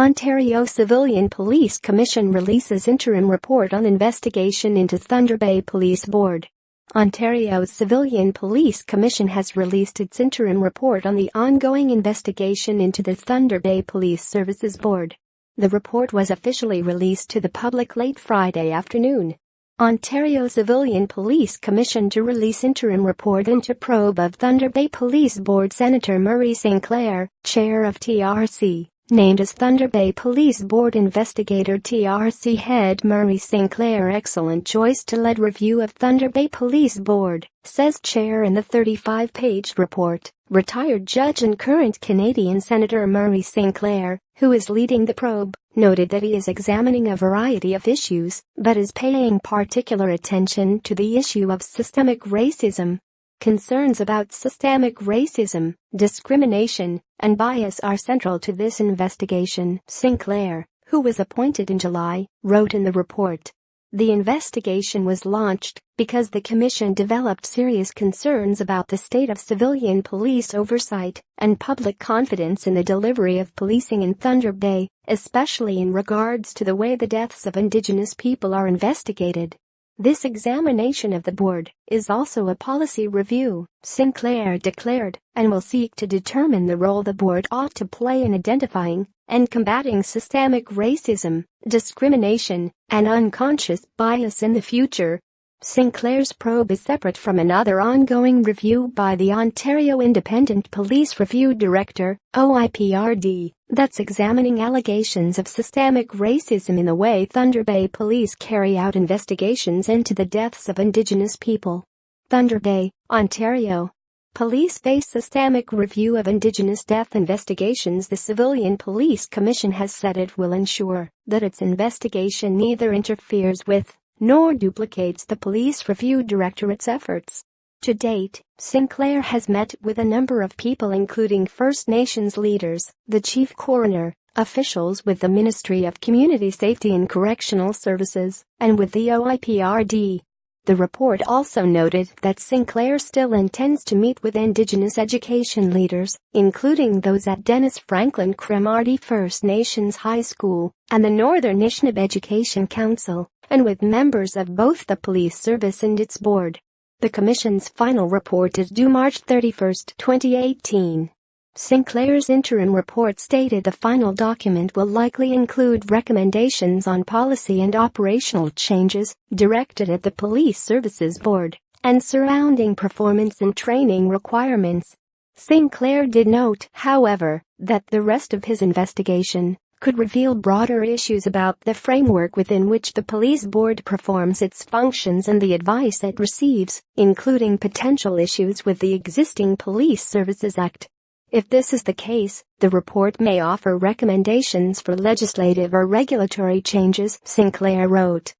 Ontario Civilian Police Commission releases interim report on investigation into Thunder Bay Police Board. Ontario's Civilian Police Commission has released its interim report on the ongoing investigation into the Thunder Bay Police Services Board. The report was officially released to the public late Friday afternoon. Ontario Civilian Police Commission to release interim report into probe of Thunder Bay Police Board. Senator Murray Sinclair, chair of TRC, named as Thunder Bay Police Board investigator. TRC head Murray Sinclair excellent choice to lead review of Thunder Bay Police Board, says chair in the 35-page report. Retired judge and current Canadian Senator Murray Sinclair, who is leading the probe, noted that he is examining a variety of issues, but is paying particular attention to the issue of systemic racism. Concerns about systemic racism, discrimination, and bias are central to this investigation, Sinclair, who was appointed in July, wrote in the report. The investigation was launched because the Commission developed serious concerns about the state of civilian police oversight and public confidence in the delivery of policing in Thunder Bay, especially in regards to the way the deaths of Indigenous people are investigated. This examination of the board is also a policy review, Sinclair declared, and will seek to determine the role the board ought to play in identifying and combating systemic racism, discrimination, and unconscious bias in the future. Sinclair's probe is separate from another ongoing review by the Ontario Independent Police Review Director, OIPRD, that's examining allegations of systemic racism in the way Thunder Bay Police carry out investigations into the deaths of Indigenous people. Thunder Bay, Ontario. Police face systemic review of Indigenous death investigations. The Civilian Police Commission has said it will ensure that its investigation neither interferes with nor duplicates the Police Review Directorate's efforts. To date, Sinclair has met with a number of people including First Nations leaders, the Chief Coroner, officials with the Ministry of Community Safety and Correctional Services, and with the OIPRD. The report also noted that Sinclair still intends to meet with Indigenous education leaders, including those at Dennis Franklin Cromarty First Nations High School and the Northern Nishnab Education Council, and with members of both the police service and its board. The Commission's final report is due March 31, 2018. Sinclair's interim report stated the final document will likely include recommendations on policy and operational changes directed at the Police Services Board and surrounding performance and training requirements. Sinclair did note, however, that the rest of his investigation could reveal broader issues about the framework within which the police board performs its functions and the advice it receives, including potential issues with the existing Police Services Act. If this is the case, the report may offer recommendations for legislative or regulatory changes, Sinclair wrote.